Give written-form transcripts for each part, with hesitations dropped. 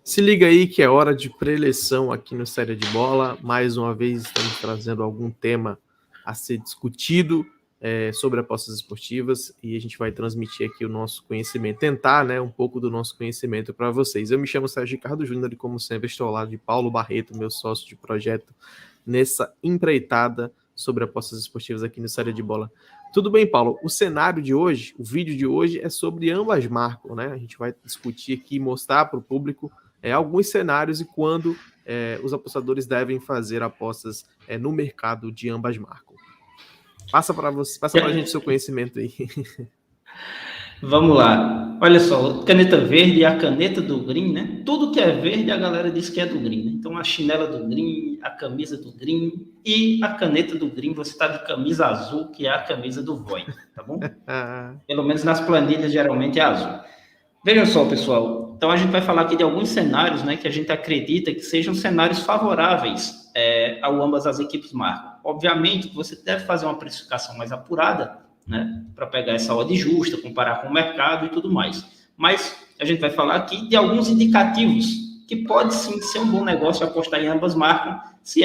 Se liga aí que é hora de preleção aqui no Série de Bola. Mais uma vez estamos trazendo algum tema a ser discutido sobre apostas esportivas e a gente vai transmitir aqui o nosso conhecimento, tentar, um pouco do nosso conhecimento para vocês. Eu me chamo Sérgio Ricardo Júnior e, como sempre, estou ao lado de Paulo Barreto, meu sócio de projeto, nessa empreitada sobre apostas esportivas aqui no Série de Bola. Tudo bem, Paulo? O cenário de hoje, o vídeo de hoje é sobre ambas marcam, né? A gente vai discutir aqui, mostrar para o público alguns cenários e quando os apostadores devem fazer apostas no mercado de ambas marcam. Passa para a gente o seu conhecimento aí. Vamos lá. Olha só, caneta verde e a caneta do Green, né? Tudo que é verde a galera diz que é do Green, né? Então a chinela do Green, a camisa do Green e a caneta do Green, você está de camisa azul, que é a camisa do Void, tá bom? Pelo menos nas planilhas geralmente é azul. Vejam só, pessoal. Então a gente vai falar aqui de alguns cenários, né, que a gente acredita que sejam cenários favoráveis ao ambas as equipes marcam. Obviamente que você deve fazer uma precificação mais apurada, né, para pegar essa odd justa, comparar com o mercado e tudo mais. Mas a gente vai falar aqui de alguns indicativos que pode sim ser um bom negócio apostar em ambas marcam se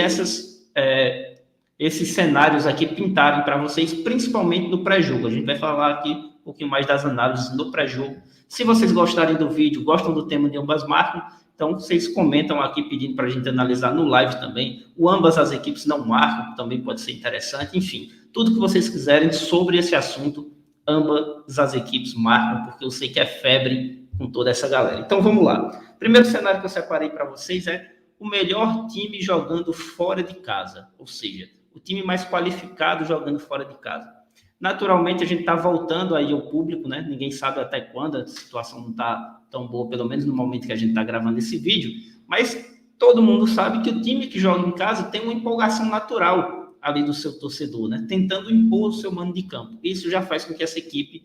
esses cenários aqui pintarem para vocês, principalmente no pré-jogo. A gente vai falar aqui um pouquinho mais das análises no pré-jogo. Se vocês gostarem do vídeo, gostam do tema de ambas marcam, então vocês comentam aqui pedindo para a gente analisar no live também. O ambas as equipes não marcam, também pode ser interessante. Enfim, tudo que vocês quiserem sobre esse assunto, ambas as equipes marcam, porque eu sei que é febre com toda essa galera. Então vamos lá. Primeiro cenário que eu separei para vocês é o melhor time jogando fora de casa, ou seja, o time mais qualificado jogando fora de casa. Naturalmente, a gente está voltando aí ao público, né? Ninguém sabe até quando, a situação não está tão boa, pelo menos no momento que a gente está gravando esse vídeo, mas todo mundo sabe que o time que joga em casa tem uma empolgação natural ali do seu torcedor, né? Tentando impor o seu mando de campo. Isso já faz com que essa equipe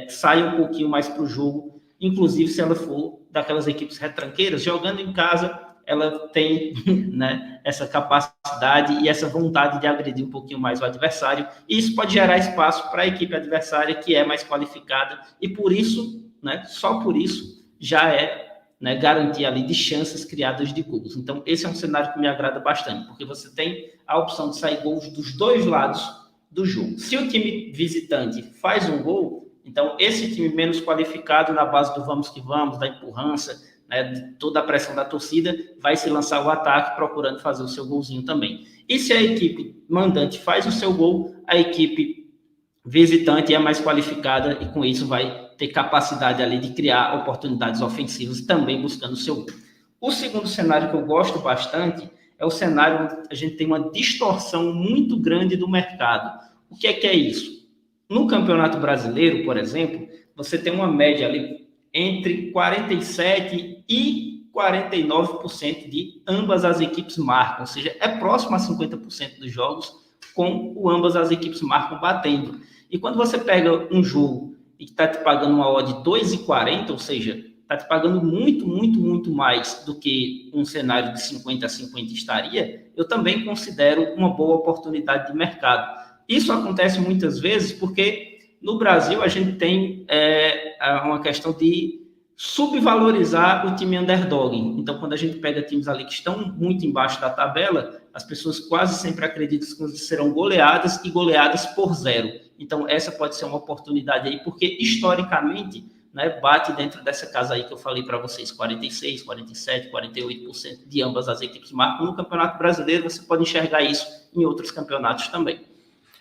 saia um pouquinho mais para o jogo, inclusive se ela for daquelas equipes retranqueiras, jogando em casa, ela tem, né, essa capacidade e essa vontade de agredir um pouquinho mais o adversário, e isso pode gerar espaço para a equipe adversária que é mais qualificada, e por isso, né, só por isso, já né, garantia ali de chances criadas de gols. Então, esse é um cenário que me agrada bastante, porque você tem a opção de sair gols dos dois lados do jogo. Se o time visitante faz um gol, então esse time menos qualificado na base do vamos que vamos, da empurrança, né, toda a pressão da torcida, vai se lançar o ataque procurando fazer o seu golzinho também. E se a equipe mandante faz o seu gol, a equipe visitante é mais qualificada e com isso vai ter capacidade ali de criar oportunidades ofensivas também buscando o seu gol. O segundo cenário que eu gosto bastante é o cenário onde a gente tem uma distorção muito grande do mercado. O que é isso? No Campeonato Brasileiro, por exemplo, você tem uma média ali entre 47% e 49% de ambas as equipes marcam, ou seja, é próximo a 50% dos jogos com o ambas as equipes marcam batendo. E quando você pega um jogo e está te pagando uma odd de 2,40, ou seja, está te pagando muito, muito, muito mais do que um cenário de 50 a 50 estaria, eu também considero uma boa oportunidade de mercado. Isso acontece muitas vezes porque no Brasil, a gente tem uma questão de subvalorizar o time underdog. Então, quando a gente pega times ali que estão muito embaixo da tabela, as pessoas quase sempre acreditam que serão goleadas e goleadas por 0. Então, essa pode ser uma oportunidade aí, porque historicamente, né, bate dentro dessa casa aí que eu falei para vocês, 46%, 47%, 48% de ambas as equipes marcam. No Campeonato Brasileiro, você pode enxergar isso em outros campeonatos também.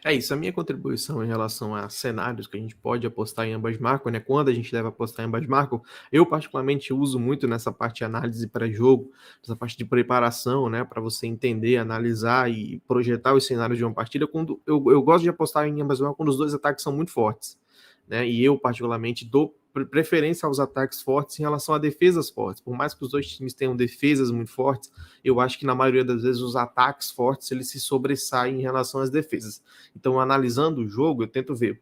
É isso, a minha contribuição em relação a cenários que a gente pode apostar em ambas marcam, né? Quando a gente deve apostar em ambas marcam, eu particularmente uso muito nessa parte de análise pré-jogo, nessa parte de preparação, né? Para você entender, analisar e projetar os cenários de uma partida. Quando eu gosto de apostar em ambas marcam quando os dois ataques são muito fortes, né? E eu particularmente dou preferência aos ataques fortes em relação a defesas fortes. Por mais que os dois times tenham defesas muito fortes, eu acho que na maioria das vezes os ataques fortes eles se sobressaem em relação às defesas. Então, analisando o jogo, eu tento ver,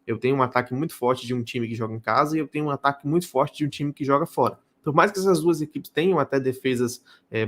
eu tenho um ataque muito forte de um time que joga em casa e eu tenho um ataque muito forte de um time que joga fora. Por mais que essas duas equipes tenham até defesas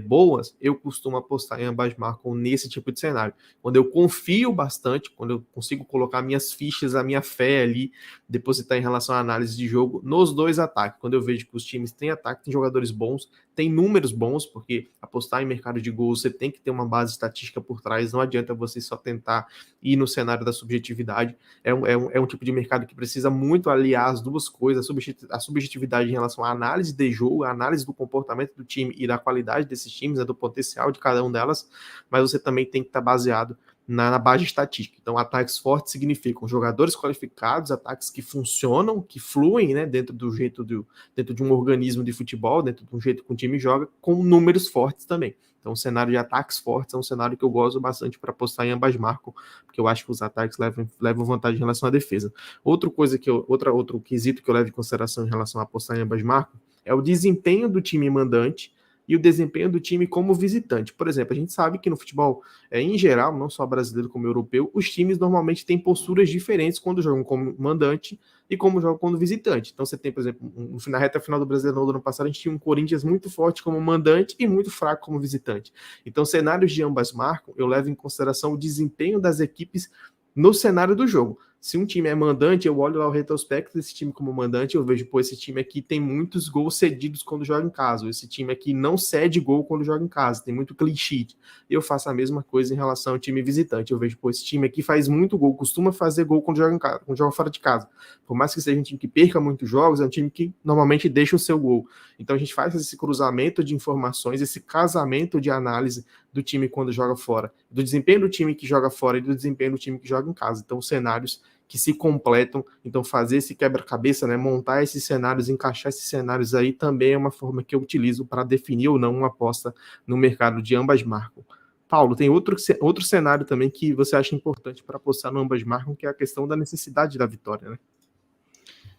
boas, eu costumo apostar em ambas marcam nesse tipo de cenário. Quando eu confio bastante, quando eu consigo colocar minhas fichas, a minha fé ali, depositar em relação à análise de jogo nos dois ataques. Quando eu vejo que os times têm ataque, têm jogadores bons, tem números bons, porque apostar em mercado de gols você tem que ter uma base estatística por trás, não adianta você só tentar ir no cenário da subjetividade. É um tipo de mercado que precisa muito aliar as duas coisas, a subjetividade em relação à análise de jogo, a análise do comportamento do time e da qualidade desses times, do potencial de cada um delas, mas você também tem que estar baseado na base estatística. Então, ataques fortes significam jogadores qualificados, ataques que funcionam, que fluem, né, dentro de um organismo de futebol, dentro de um jeito que o time joga, com números fortes também. Então, o cenário de ataques fortes é um cenário que eu gosto bastante para apostar em ambas marcas, porque eu acho que os ataques levam vantagem em relação à defesa. Outro quesito que eu levo em consideração em relação a apostar em ambas marcas é o desempenho do time mandante e o desempenho do time como visitante. Por exemplo, a gente sabe que no futebol, em geral, não só brasileiro como europeu, os times normalmente têm posturas diferentes quando jogam como mandante e como jogam como visitante. Então você tem, por exemplo, na reta final do Brasileirão do ano passado, a gente tinha um Corinthians muito forte como mandante e muito fraco como visitante. Então, cenários de ambas marcam, eu levo em consideração o desempenho das equipes no cenário do jogo. Se um time é mandante, eu olho lá o retrospecto desse time como mandante, eu vejo, pô, esse time aqui tem muitos gols cedidos quando joga em casa, esse time aqui não cede gol quando joga em casa, tem muito clean sheet. Eu faço a mesma coisa em relação ao time visitante, eu vejo, pô, esse time aqui faz muito gol, costuma fazer gol quando joga em casa, quando joga fora de casa. Por mais que seja um time que perca muitos jogos, é um time que normalmente deixa o seu gol. Então a gente faz esse cruzamento de informações, esse casamento de análise do time quando joga fora, do desempenho do time que joga fora e do desempenho do time que joga em casa. Então, cenários que se completam, então fazer esse quebra-cabeça, né, montar esses cenários, encaixar esses cenários aí também é uma forma que eu utilizo para definir ou não uma aposta no mercado de ambas marcas. Paulo, tem outro cenário também que você acha importante para apostar no ambas marcas, que é a questão da necessidade da vitória, né?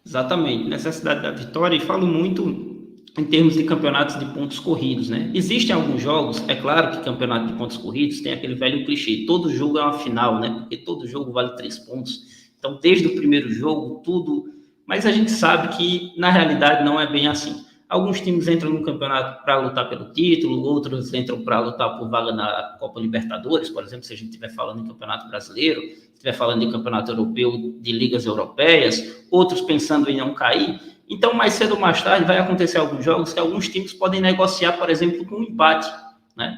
Exatamente, necessidade da vitória, e falo muito em termos de campeonatos de pontos corridos, né? Existem alguns jogos, é claro que campeonato de pontos corridos tem aquele velho clichê, todo jogo é uma final, né? Porque todo jogo vale 3 pontos. Então, desde o primeiro jogo, tudo... Mas a gente sabe que, na realidade, não é bem assim. Alguns times entram no campeonato para lutar pelo título, outros entram para lutar por vaga na Copa Libertadores, por exemplo, se a gente estiver falando em Campeonato Brasileiro, estiver falando de Campeonato Europeu, de ligas europeias, outros pensando em não cair. Então, mais cedo ou mais tarde, vai acontecer alguns jogos que alguns times podem negociar, por exemplo, com um empate, né?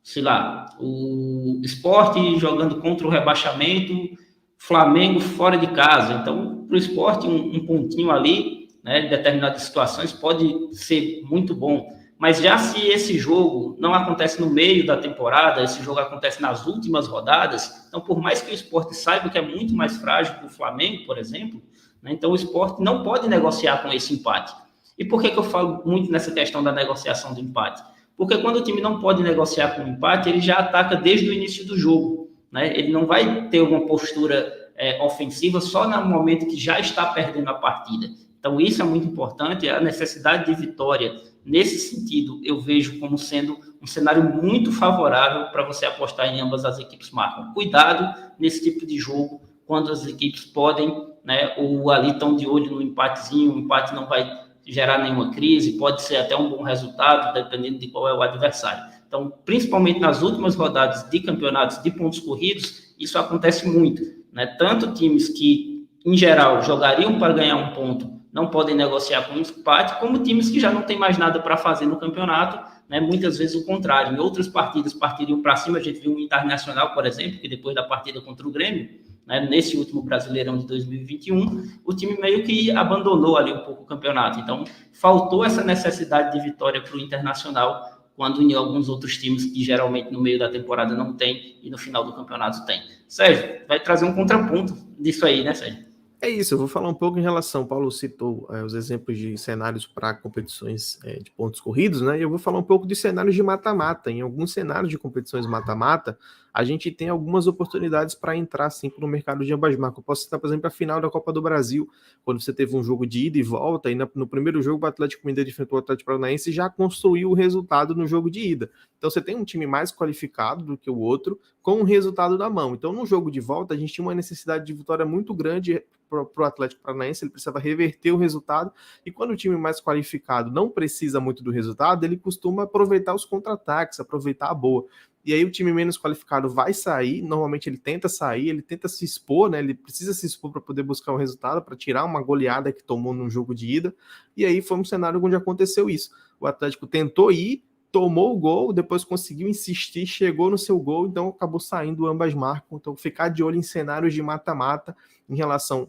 Sei lá, o Sport jogando contra o rebaixamento, Flamengo fora de casa. Então, para o Sport, um pontinho ali, né, em determinadas situações, pode ser muito bom. Mas já se esse jogo não acontece no meio da temporada, esse jogo acontece nas últimas rodadas, então, por mais que o Sport saiba que é muito mais frágil que o Flamengo, por exemplo, né, então o Sport não pode negociar com esse empate. E por que eu falo muito nessa questão da negociação do empate? Porque quando o time não pode negociar com o empate, ele já ataca desde o início do jogo, né? Ele não vai ter uma postura ofensiva só no momento que já está perdendo a partida. Então, isso é muito importante, a necessidade de vitória. Nesse sentido, eu vejo como sendo um cenário muito favorável para você apostar em ambas as equipes marcam. Cuidado nesse tipo de jogo, quando as equipes podem, né, ou ali estão de olho no empatezinho, o empate não vai gerar nenhuma crise, pode ser até um bom resultado, dependendo de qual é o adversário. Então, principalmente nas últimas rodadas de campeonatos de pontos corridos, isso acontece muito, né? Tanto times que, em geral, jogariam para ganhar um ponto, não podem negociar com um empate, como times que já não têm mais nada para fazer no campeonato, né? Muitas vezes o contrário. Em outras partidas partiriam para cima, a gente viu um Internacional, por exemplo, que depois da partida contra o Grêmio, né, nesse último Brasileirão de 2021, o time meio que abandonou ali um pouco o campeonato. Então, faltou essa necessidade de vitória para o Internacional, quando em alguns outros times que geralmente no meio da temporada não tem e no final do campeonato tem. Sérgio, vai trazer um contraponto disso aí, né, Sérgio? É isso, eu vou falar um pouco em relação, Paulo citou os exemplos de cenários para competições de pontos corridos, né? E eu vou falar um pouco de cenários de mata-mata. Em alguns cenários de competições mata-mata, a gente tem algumas oportunidades para entrar sim no mercado de ambas marcas. Eu posso citar, por exemplo, a final da Copa do Brasil, quando você teve um jogo de ida e volta, e no primeiro jogo o Atlético Mineiro enfrentou o Atlético Paranaense e já construiu o resultado no jogo de ida. Então você tem um time mais qualificado do que o outro, com o resultado na mão. Então no jogo de volta a gente tinha uma necessidade de vitória muito grande o Atlético Paranaense, ele precisava reverter o resultado, e quando o time mais qualificado não precisa muito do resultado, ele costuma aproveitar os contra-ataques, aproveitar a boa. E aí o time menos qualificado vai sair, normalmente ele tenta sair, ele tenta se expor, né? Ele precisa se expor para poder buscar um resultado, para tirar uma goleada que tomou num jogo de ida, e aí foi um cenário onde aconteceu isso. O Atlético tentou ir, tomou o gol, depois conseguiu insistir, chegou no seu gol, então acabou saindo, ambas marcam. Então ficar de olho em cenários de mata-mata em relação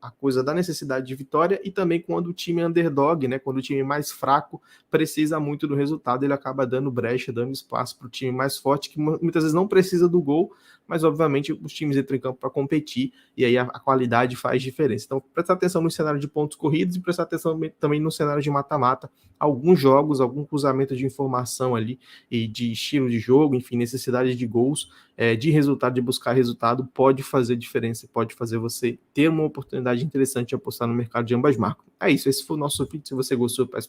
à coisa da necessidade de vitória, e também quando o time é underdog, né, quando o time mais fraco precisa muito do resultado, ele acaba dando brecha, dando espaço para o time mais forte, que muitas vezes não precisa do gol, mas obviamente os times entram em campo para competir, e aí a qualidade faz diferença. Então prestar atenção no cenário de pontos corridos e prestar atenção também no cenário de mata-mata, alguns jogos, algum cruzamento de informação ali, e de estilo de jogo, enfim, necessidade de gols, de resultado, de buscar resultado, pode fazer diferença, pode fazer você ter uma oportunidade interessante de apostar no mercado de ambas marcas. É isso, esse foi o nosso vídeo. Se você gostou, eu peço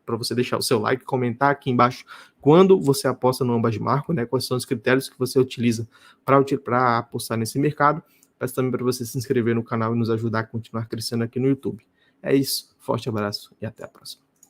para você deixar o seu like, comentar aqui embaixo quando você aposta no ambas marcas, né? Quais são os critérios que você utiliza para apostar nesse mercado. Peço também para você se inscrever no canal e nos ajudar a continuar crescendo aqui no YouTube. É isso, forte abraço e até a próxima.